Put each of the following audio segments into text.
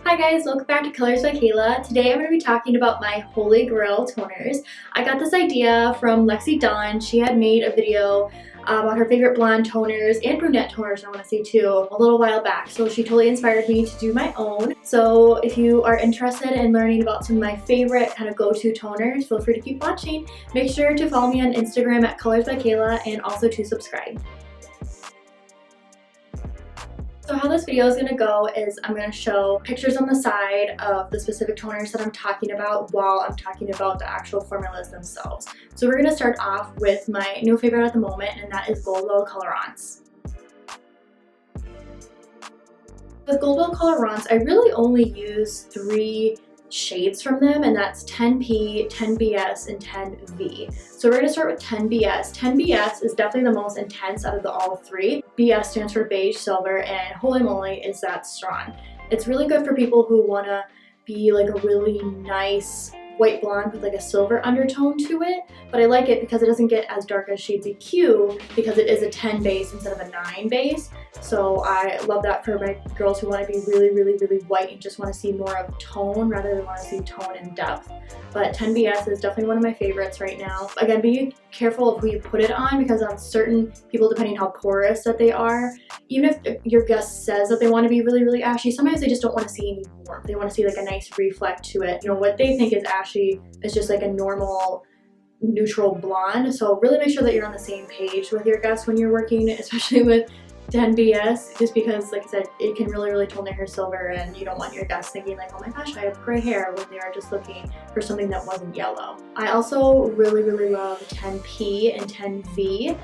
Hi guys, welcome back to Colors by Kayla. Today I'm going to be talking about my Holy Grail toners. I got this idea from Lexi Dunn. She had made a video about her favorite blonde toners and brunette toners, I want to say too, a little while back. So she totally inspired me to do my own. So if you are interested in learning about some of my favorite kind of go-to toners, feel free to keep watching. Make sure to follow me on Instagram at Colors by Kayla and also to subscribe. So how this video is going to go is I'm going to show pictures on the side of the specific toners that I'm talking about while I'm talking about the actual formulas themselves. So we're going to start off with my new favorite at the moment, and that is GOLDWELL Colorance. With GOLDWELL Colorance, I really only use 3 shades from them, and that's 10P, 10BS, and 10V. So we're going to start with 10BS. 10BS is definitely the most intense out of all 3. BS stands for beige, silver, and holy moly is that strong. It's really good for people who want to be like a really nice white blonde with like a silver undertone to it, but I like it because it doesn't get as dark as Shades EQ because it is a 10 base instead of a 9 base. So I love that for my girls who want to be really white and just want to see more of tone rather than want to see tone and depth. But 10BS is definitely one of my favorites right now. Again, be careful of who you put it on because on certain people, depending how porous that they are, even if your guest says that they want to be really ashy, sometimes they just don't want to see any warmth. They want to see like a nice reflect to it. You know, what they think is ashy is just like a normal neutral blonde. So really make sure that you're on the same page with your guests when you're working, especially with 10BS, just because, like I said, it can really tone their hair silver, and you don't want your guests thinking like, oh my gosh, I have gray hair, when they are just looking for something that wasn't yellow. I also really love 10P and 10V.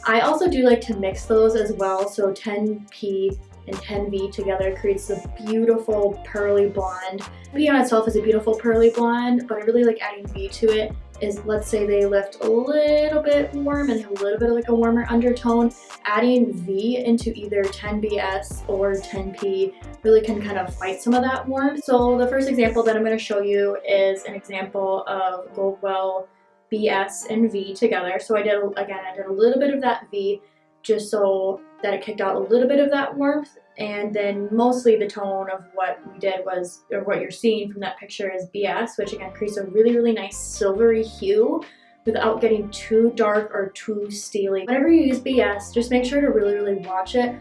I also do like to mix those as well, so 10P and 10V together creates a beautiful pearly blonde. P on itself is a beautiful pearly blonde, but I really like adding V to it. Is, let's say they lift a little bit warm and they have a little bit of like a warmer undertone, adding V into either 10BS or 10P really can kind of fight some of that warmth. So the first example that I'm going to show you is an example of GOLDWELL BS and V together. So I did a little bit of that V just so that it kicked out a little bit of that warmth, and then mostly the tone of what we did was, or what you're seeing from that picture is BS, which again creates a really nice silvery hue without getting too dark or too steely. Whenever you use BS, just make sure to really watch it.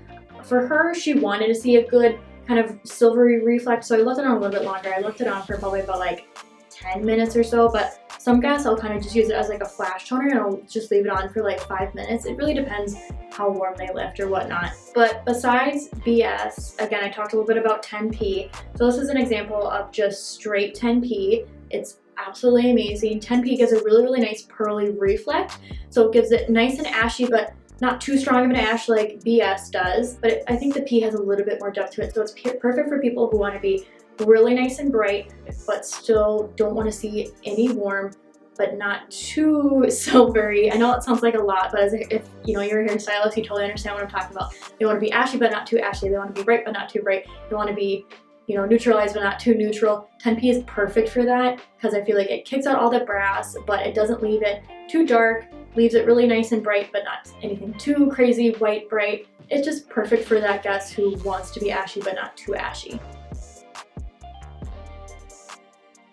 For her, she wanted to see a good kind of silvery reflect, so I left it on a little bit longer. I left it on for probably about like 10 minutes or so, but some guests I'll kind of just use it as like a flash toner and I'll just leave it on for like 5 minutes. It really depends how warm they lift or whatnot. But besides BS, again, I talked a little bit about 10P. So this is an example of just straight 10P. It's absolutely amazing. 10P gives a really nice pearly reflect. So it gives it nice and ashy, but not too strong of an ash like BS does. But I think the P has a little bit more depth to it. So it's perfect for people who want to be really nice and bright, but still don't want to see any warmth, but not too silvery. I know it sounds like a lot, but if you know you're a hairstylist, you totally understand what I'm talking about. They want to be ashy, but not too ashy. They want to be bright, but not too bright. They want to be, you know, neutralized, but not too neutral. 10P is perfect for that because I feel like it kicks out all the brass, but it doesn't leave it too dark, leaves it really nice and bright, but not anything too crazy white bright. It's just perfect for that guest who wants to be ashy, but not too ashy.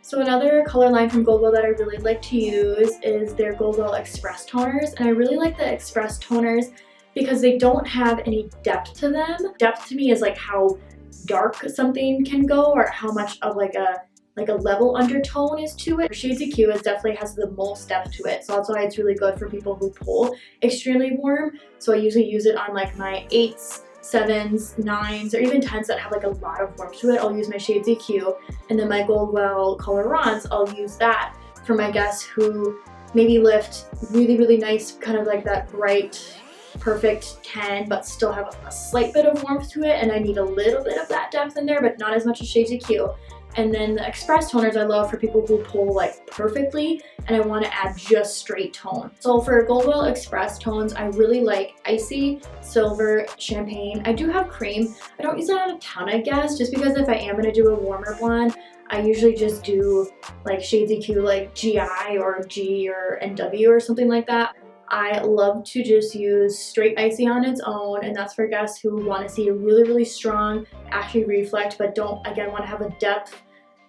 So another color line from GOLDWELL that I really like to use is their GOLDWELL Express toners, and I really like the Express toners because they don't have any depth to them. Depth to me is like how dark something can go, or how much of like a level undertone is to it. Shades EQ definitely has the most depth to it, so that's why it's really good for people who pull extremely warm. So I usually use it on like my 8s, 7s, 9s, or even 10s that have like a lot of warmth to it. I'll use my Shades EQ, and then my GOLDWELL Colorance, I'll use that for my guests who maybe lift really nice, kind of like that bright, perfect 10, but still have a slight bit of warmth to it, and I need a little bit of that depth in there, but not as much as Shades EQ. And then the Express toners I love for people who pull like perfectly and I want to add just straight tone. So for GOLDWELL Express tones, I really like Icy, Silver, Champagne. I do have Cream. I don't use it on a ton, I guess, just because if I am going to do a warmer blonde, I usually just do like Shades EQ like GI or G or NW or something like that. I love to just use straight icy on its own, and that's for guests who want to see a really strong ashy reflect but don't again want to have a depth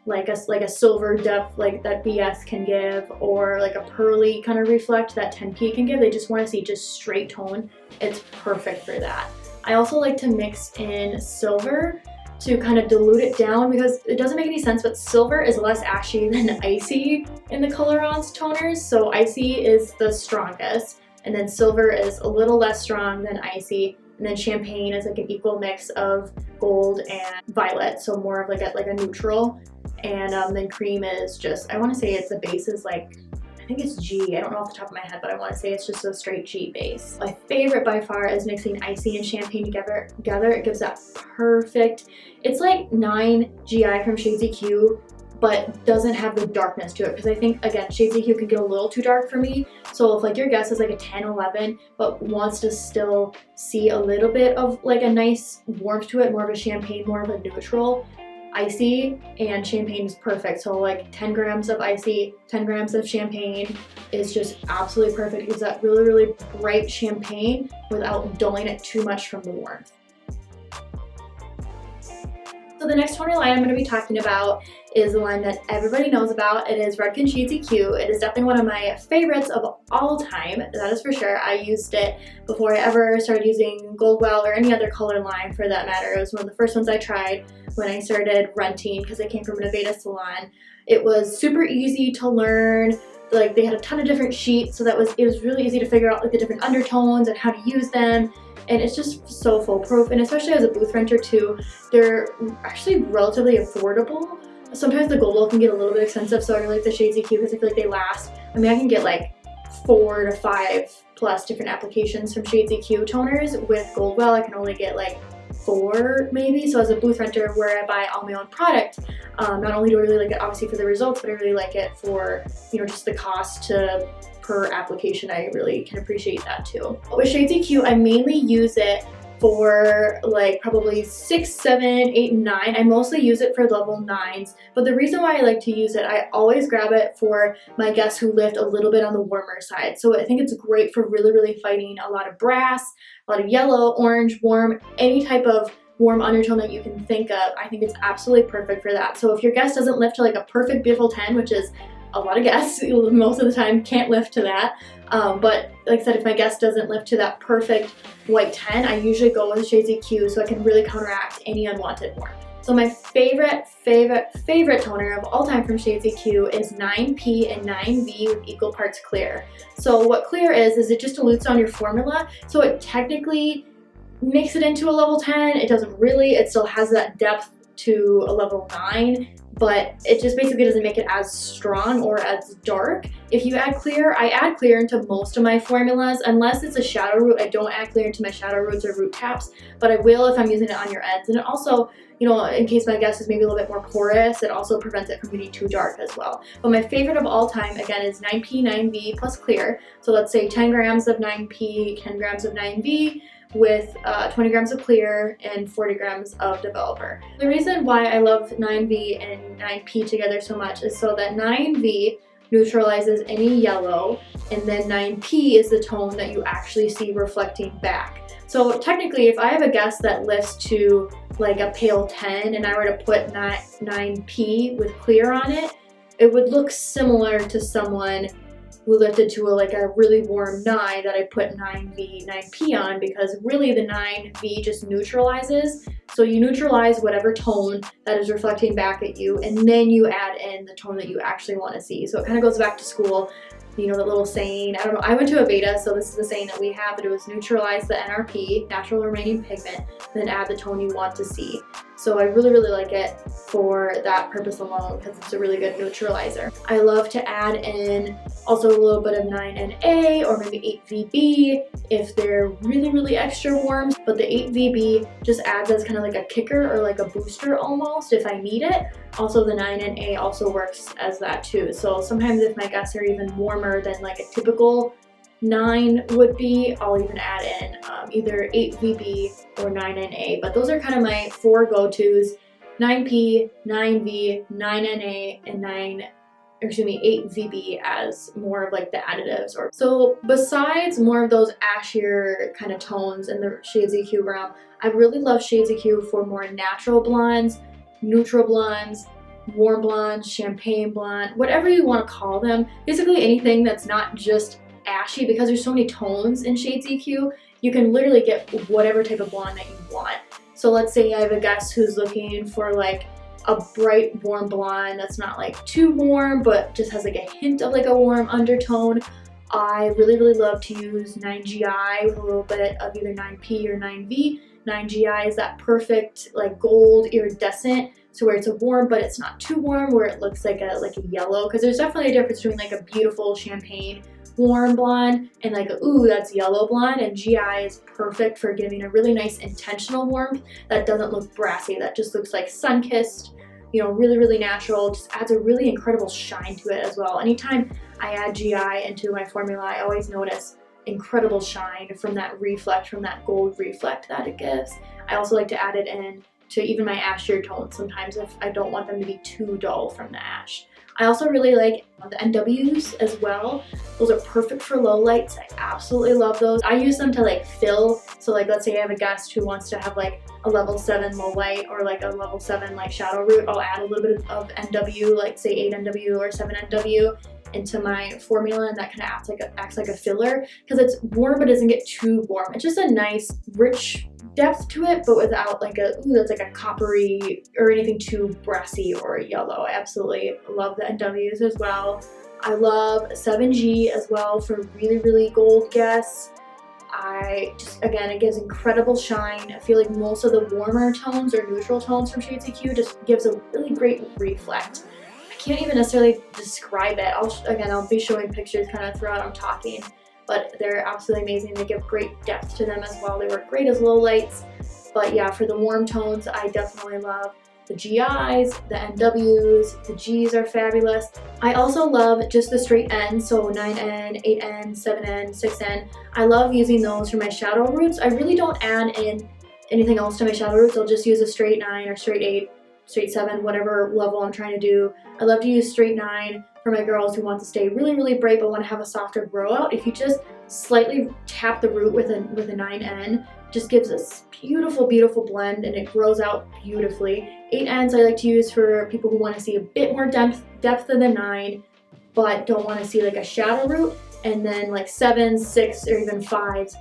like a silver depth like that BS can give, or like a pearly kind of reflect that 10P can give. They just want to see just straight tone. It's perfect for that. I also like to mix in silver to kind of dilute it down because it doesn't make any sense, but silver is less ashy than icy in the Colorance toners. So icy is the strongest, and then silver is a little less strong than icy, and then champagne is like an equal mix of gold and violet, so more of like a neutral. And then cream is just, I want to say it's the base is like, I think it's G. I don't know off the top of my head, but I want to say it's just a straight G base. My favorite by far is mixing icy and champagne together. It gives that perfect, it's like 9 GI from Shades EQ, but doesn't have the darkness to it, because I think, again, Shades EQ can get a little too dark for me. So if like your guest is like a 10, 11, but wants to still see a little bit of like a nice warmth to it, more of a champagne, more of a neutral, icy and champagne is perfect. So like 10 grams of icy, 10 grams of champagne is just absolutely perfect. It gives that really bright champagne without dulling it too much from the warmth. So the next toner line I'm going to be talking about is the line that everybody knows about. It is REDKEN Shades EQ. It is definitely one of my favorites of all time, that is for sure. I used it before I ever started using Goldwell or any other color line for that matter. It was one of the first ones I tried when I started renting because I came from an Aveda salon. It was super easy to learn. Like they had a ton of different sheets, so it was really easy to figure out like the different undertones and how to use them. And it's just so foolproof, and especially as a booth renter too, they're actually relatively affordable. Sometimes the Goldwell can get a little bit expensive, so I really like the Shades EQ because I feel like they last. I mean, I can get like 4 to 5 plus different applications from Shades EQ toners. With Goldwell, I can only get like 4 maybe. So as a booth renter where I buy all my own product, not only do I really like it obviously for the results, but I really like it for, you know, just the cost per application. I really can appreciate that too. But with Shades EQ, I mainly use it for like probably 6, 7, 8, and 9. I mostly use it for level 9s, but the reason why I like to use it, I always grab it for my guests who lift a little bit on the warmer side. So I think it's great for really fighting a lot of brass, a lot of yellow, orange, warm, any type of warm undertone that you can think of. I think it's absolutely perfect for that. So if your guest doesn't lift to like a perfect beautiful 10, which is a lot of guests most of the time can't lift to that, but like I said, if my guest doesn't lift to that perfect white 10, I usually go with Shades EQ so I can really counteract any unwanted warmth. So my favorite toner of all time from Shades EQ is 9P and 9V with equal parts clear. So what clear is it just dilutes on your formula, so it technically makes it into a level 10. It doesn't really, it still has that depth to a level 9, but it just basically doesn't make it as strong or as dark. If you add clear, I add clear into most of my formulas. Unless it's a shadow root, I don't add clear into my shadow roots or root caps, but I will if I'm using it on your ends. And it also, you know, in case my guest is maybe a little bit more porous, it also prevents it from getting too dark as well. But my favorite of all time, again, is 9P, 9V plus clear. So let's say 10 grams of 9P, 10 grams of 9V, with 20 grams of clear and 40 grams of developer. The reason why I love 9V and 9P together so much is so that 9V neutralizes any yellow, and then 9P is the tone that you actually see reflecting back. So technically, if I have a guest that lifts to like a pale 10 and I were to put 9P with clear on it, it would look similar to someone who lifted to a really warm 9 that I put 9V, 9P on, because really the 9V just neutralizes. So you neutralize whatever tone that is reflecting back at you, and then you add in the tone that you actually want to see. So it kind of goes back to school, you know, that little saying, I don't know, I went to Aveda, so this is the saying that we have, but it was neutralize the NRP, natural remaining pigment, then add the tone you want to see. So I really like it for that purpose alone because it's a really good neutralizer. I love to add in also a little bit of 9NA or maybe 8VB if they're really extra warm, but the 8VB just adds as kind of like a kicker or like a booster almost if I need it. Also the 9NA also works as that too. So sometimes if my guests are even warmer than like a typical 9 would be, I'll even add in either 8VB or 9NA, but those are kind of my 4 go-tos: 9P, 9V, 9NA, and 8VB as more of like the additives. Or so besides more of those ashier kind of tones in the Shades EQ realm, I really love Shades EQ for more natural blondes, neutral blondes, warm blonde, champagne blonde, whatever you want to call them. Basically anything that's not just ashy, because there's so many tones in Shades EQ, you can literally get whatever type of blonde that you want. So let's say I have a guest who's looking for like a bright warm blonde that's not like too warm but just has like a hint of like a warm undertone. I really love to use 9GI with a little bit of either 9P or 9V. 9GI is that perfect like gold iridescent, so where it's a warm but it's not too warm, where it looks like a yellow, because there's definitely a difference between like a beautiful champagne warm blonde and like a, ooh, that's yellow blonde. And GI is perfect for giving a really nice intentional warmth that doesn't look brassy, that just looks like sun-kissed, you know, really natural. Just adds a really incredible shine to it as well. Anytime I add GI into my formula, I always notice incredible shine from that reflect, from that gold reflect that it gives. I also like to add it in to even my ashier tones sometimes if I don't want them to be too dull from the ash. I also really like the NWs as well. Those are perfect for low lights. I absolutely love those. I use them to like fill. So like let's say I have a guest who wants to have like a level 7 low light or like a level 7 like shadow root. I'll add a little bit of NW, like say 8 NW or 7 NW into my formula, and that kind of acts like a filler, because it's warm but doesn't get too warm. It's just a nice rich depth to it, but without like a, ooh, that's like a coppery or anything too brassy or yellow. I absolutely love the NWs as well. I love 7G as well for really gold guests. Again, it gives incredible shine. I feel like most of the warmer tones or neutral tones from Shades EQ just gives a really great reflect. I can't even necessarily describe it. I'll be showing pictures kind of throughout I'm talking, but they're absolutely amazing. They give great depth to them as well. They work great as low lights. But yeah, for the warm tones, I definitely love the GIs, the NWs, the Gs are fabulous. I also love just the straight N, so 9N, 8N, 7N, 6N. I love using those for my shadow roots. I really don't add in anything else to my shadow roots. I'll just use a straight 9 or straight 8, straight 7, whatever level I'm trying to do. I love to use straight 9 for my girls who want to stay really bright but want to have a softer grow out. If you just slightly tap the root with a 9N, just gives this beautiful blend, and it grows out beautifully. 8Ns I like to use for people who want to see a bit more depth than the 9 but don't want to see like a shadow root. And then like 7s, 6, or even 5s,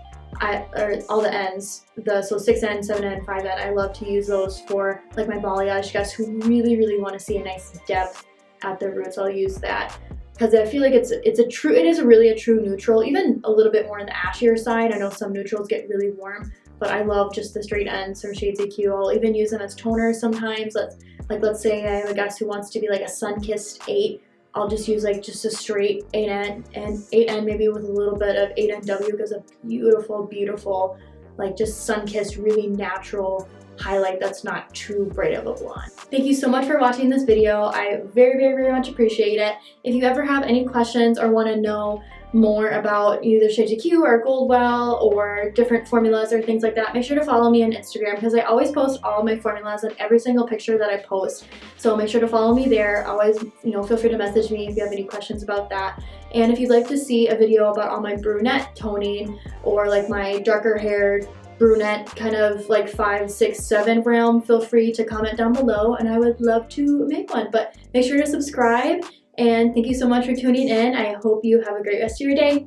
or all the Ns, so 6N, 7N, 5N, I love to use those for like my balayage guests who really want to see a nice depth at their roots. I'll use that because I feel like it is really a true neutral, even a little bit more on the ashier side. I know some neutrals get really warm, but I love just the straight Ns from Shades EQ. I'll even use them as toners sometimes. Let's say I have a guest who wants to be like a sun-kissed 8. I'll just use like just a straight 8N and 8N maybe with a little bit of 8NW, because a beautiful like just sun-kissed, really natural highlight that's not too bright of a blonde. Thank you so much for watching this video. I very much appreciate it. If you ever have any questions or want to know more about either Shades EQ or Goldwell or different formulas or things like that, make sure to follow me on Instagram, because I always post all of my formulas and every single picture that I post. So make sure to follow me there. Always, feel free to message me if you have any questions about that. And if you'd like to see a video about all my brunette toning or like my darker haired brunette kind of like 5, 6, 7 realm, feel free to comment down below and I would love to make one. But make sure to subscribe, and thank you so much for tuning in. I hope you have a great rest of your day.